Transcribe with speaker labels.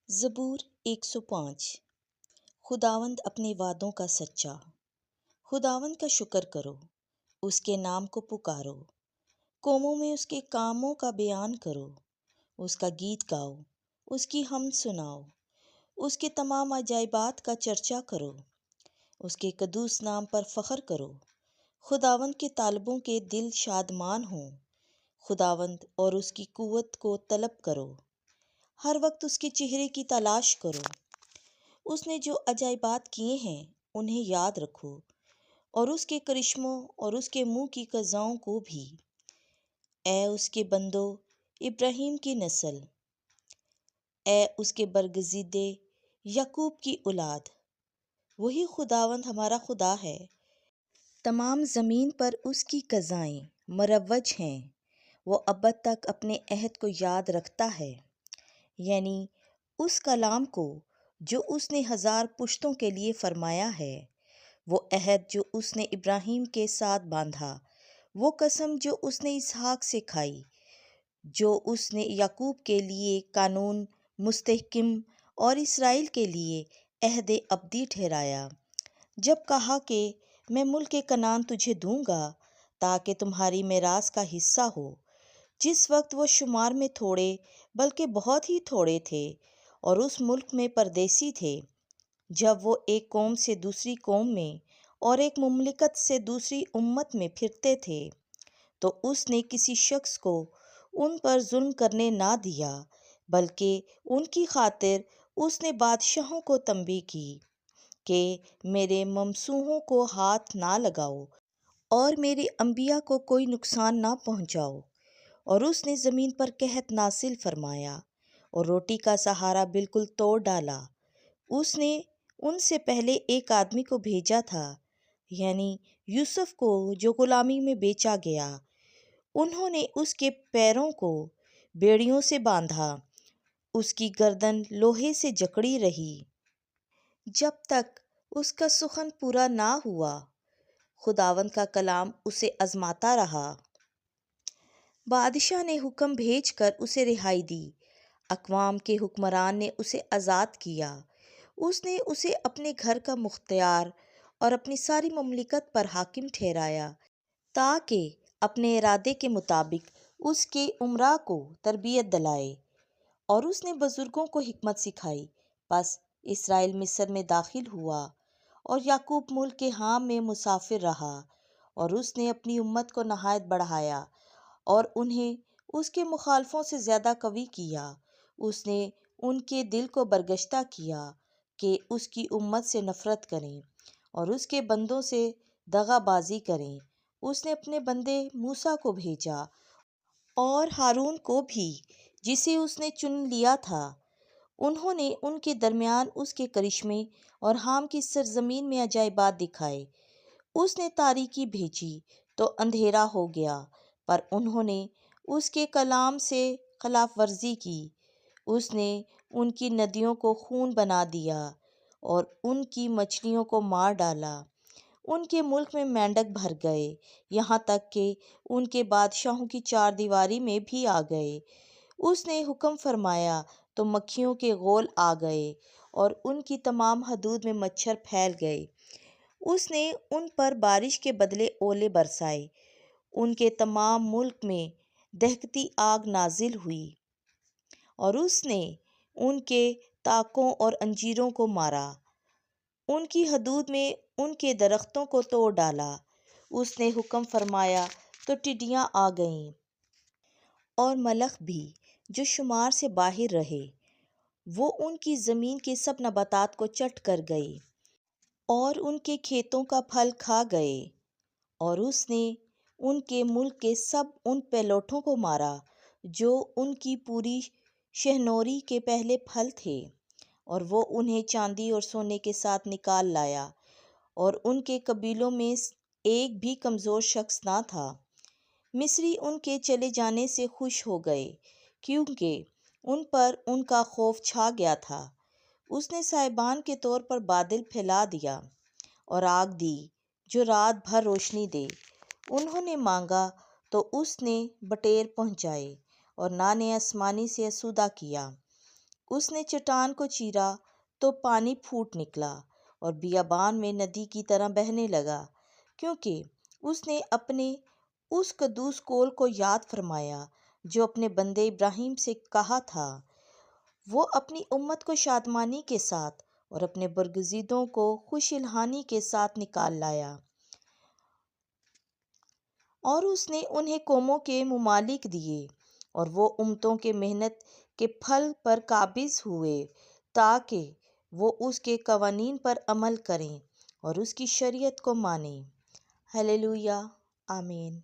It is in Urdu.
Speaker 1: زبور 105۔ خداوند اپنے وعدوں کا سچا۔ خداوند کا شکر کرو، اس کے نام کو پکارو، قوموں میں اس کے کاموں کا بیان کرو، اس کا گیت گاؤ، اس کی حمد سناؤ، اس کے تمام عجائبات کا چرچا کرو، اس کے قدوس نام پر فخر کرو۔ خداوند کے طالبوں کے دل شادمان ہوں، خداوند اور اس کی قوت کو طلب کرو، ہر وقت اس کے چہرے کی تلاش کرو۔ اس نے جو عجائبات کیے ہیں انہیں یاد رکھو، اور اس کے کرشموں اور اس کے منہ کی قضاؤں کو بھی۔ اے اس کے بندو ابراہیم کی نسل، اے اس کے برگزیدے یعقوب کی اولاد، وہی خداوند ہمارا خدا ہے۔ تمام زمین پر اس کی قضائیں مروج ہیں، وہ ابد تک اپنے عہد کو یاد رکھتا ہے، یعنی اس کلام کو جو اس نے 1000 پشتوں کے لیے فرمایا ہے، وہ عہد جو اس نے ابراہیم کے ساتھ باندھا، وہ قسم جو اس نے اسحاق سے کھائی، جو اس نے یعقوب کے لیے قانون مستحکم اور اسرائیل کے لیے عہد ابدی ٹھہرایا، جب کہا کہ میں ملک کنعان تجھے دوں گا تاکہ تمہاری میراث کا حصہ ہو۔ جس وقت وہ شمار میں تھوڑے بلکہ بہت ہی تھوڑے تھے اور اس ملک میں پردیسی تھے، جب وہ ایک قوم سے دوسری قوم میں اور ایک مملکت سے دوسری امت میں پھرتے تھے، تو اس نے کسی شخص کو ان پر ظلم کرنے نہ دیا، بلکہ ان کی خاطر اس نے بادشاہوں کو تنبیہ کی کہ میرے ممسوحوں کو ہاتھ نہ لگاؤ اور میرے انبیاء کو کوئی نقصان نہ پہنچاؤ۔ اور اس نے زمین پر قحط نازل فرمایا اور روٹی کا سہارا بالکل توڑ ڈالا۔ اس نے ان سے پہلے ایک آدمی کو بھیجا تھا، یعنی یوسف کو جو غلامی میں بیچا گیا۔ انہوں نے اس کے پیروں کو بیڑیوں سے باندھا، اس کی گردن لوہے سے جکڑی رہی، جب تک اس کا سخن پورا نہ ہوا۔ خداوند کا کلام اسے آزماتا رہا۔ بادشاہ نے حکم بھیج کر اسے رہائی دی، اقوام کے حکمران نے اسے آزاد کیا۔ اس نے اسے اپنے گھر کا مختار اور اپنی ساری مملکت پر حاکم ٹھہرایا، تاکہ اپنے ارادے کے مطابق اس کے امراء کو تربیت دلائے۔ اور اس نے بزرگوں کو حکمت سکھائی۔ پس اسرائیل مصر میں داخل ہوا اور یعقوب ملک کے حام میں مسافر رہا، اور اس نے اپنی امت کو نہایت بڑھایا اور انہیں اس کے مخالفوں سے زیادہ قوی کیا۔ اس نے ان کے دل کو برگشتہ کیا کہ اس کی امت سے نفرت کریں اور اس کے بندوں سے دغا بازی کریں۔ اس نے اپنے بندے موسیٰ کو بھیجا اور ہارون کو بھی، جسے اس نے چن لیا تھا۔ انہوں نے ان کے درمیان اس کے کرشمے اور حام کی سرزمین میں عجائبات دکھائے۔ اس نے تاریکی بھیجی تو اندھیرا ہو گیا، پر انہوں نے اس کے کلام سے خلاف ورزی کی۔ اس نے ان کی ندیوں کو خون بنا دیا اور ان کی مچھلیوں کو مار ڈالا۔ ان کے ملک میں مینڈک بھر گئے، یہاں تک کہ ان کے بادشاہوں کی 4 دیواری میں بھی آ گئے۔ اس نے حکم فرمایا تو مکھیوں کے غول آ گئے اور ان کی تمام حدود میں مچھر پھیل گئے۔ اس نے ان پر بارش کے بدلے اولے برسائے، ان کے تمام ملک میں دہکتی آگ نازل ہوئی، اور اس نے ان کے تاکوں اور انجیروں کو مارا، ان کی حدود میں ان کے درختوں کو توڑ ڈالا۔ اس نے حکم فرمایا تو ٹڈیاں آ گئیں، اور ملخ بھی جو شمار سے باہر رہے، وہ ان کی زمین کے سب نباتات کو چٹ کر گئے اور ان کے کھیتوں کا پھل کھا گئے۔ اور اس نے ان کے ملک کے سب ان پیلوٹوں کو مارا جو ان کی پوری شہنوری کے پہلے پھل تھے، اور وہ انہیں چاندی اور سونے کے ساتھ نکال لایا، اور ان کے قبیلوں میں ایک بھی کمزور شخص نہ تھا۔ مصری ان کے چلے جانے سے خوش ہو گئے، کیونکہ ان پر ان کا خوف چھا گیا تھا۔ اس نے سائبان کے طور پر بادل پھیلا دیا اور آگ دی جو رات بھر روشنی دے۔ انہوں نے مانگا تو اس نے بٹیر پہنچائے اور نانے آسمانی سے آسودہ کیا۔ اس نے چٹان کو چیرا تو پانی پھوٹ نکلا اور بیابان میں ندی کی طرح بہنے لگا، کیونکہ اس نے اپنے اس قدوس قول کو یاد فرمایا جو اپنے بندے ابراہیم سے کہا تھا۔ وہ اپنی امت کو شادمانی کے ساتھ اور اپنے برگزیدوں کو خوش الحانی کے ساتھ نکال لایا، اور اس نے انہیں قوموں کے ممالک دیے، اور وہ امتوں کے محنت کے پھل پر قابض ہوئے تاکہ وہ اس کے قوانین پر عمل کریں اور اس کی شریعت کو مانیں۔ ہلیلویا، آمین۔